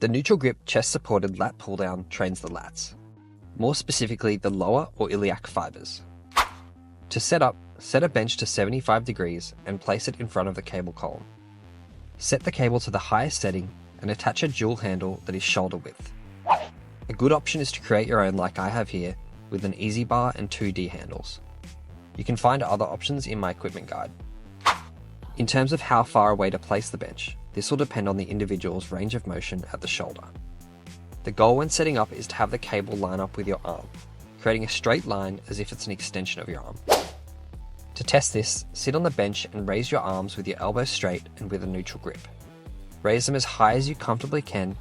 The neutral grip chest-supported lat pull-down trains the lats, more specifically the lower or iliac fibers. To set up, set a bench to 75 degrees and place it in front of the cable column. Set the cable to the highest setting and attach a dual handle that is shoulder width. A good option is to create your own like I have here, with an easy bar and 2D handles. You can find other options in my equipment guide. In terms of how far away to place the bench, this will depend on the individual's range of motion at the shoulder. The goal when setting up is to have the cable line up with your arm, creating a straight line as if it's an extension of your arm. To test this, sit on the bench and raise your arms with your elbows straight and with a neutral grip. Raise them as high as you comfortably can,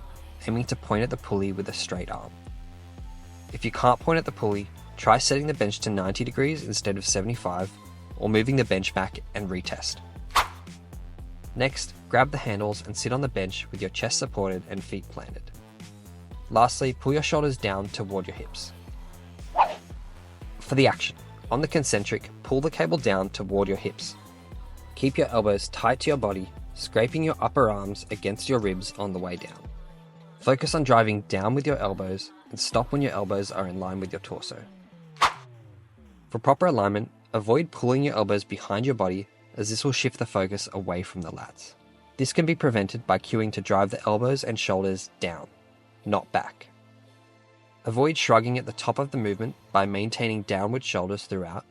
aiming to point at the pulley with a straight arm. If you can't point at the pulley, try setting the bench to 90 degrees instead of 75, or moving the bench back and retest. Next, grab the handles and sit on the bench with your chest supported and feet planted. Lastly, pull your shoulders down toward your hips. For the action, on the concentric, pull the cable down toward your hips. Keep your elbows tight to your body, scraping your upper arms against your ribs on the way down. Focus on driving down with your elbows and stop when your elbows are in line with your torso. For proper alignment, avoid pulling your elbows behind your body, as this will shift the focus away from the lats. This can be prevented by cueing to drive the elbows and shoulders down, not back. Avoid shrugging at the top of the movement by maintaining downward shoulders throughout.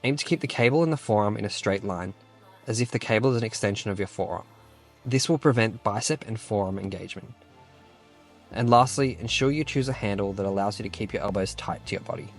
Aim to keep the cable and the forearm in a straight line, as if the cable is an extension of your forearm. This will prevent bicep and forearm engagement. And lastly, ensure you choose a handle that allows you to keep your elbows tight to your body.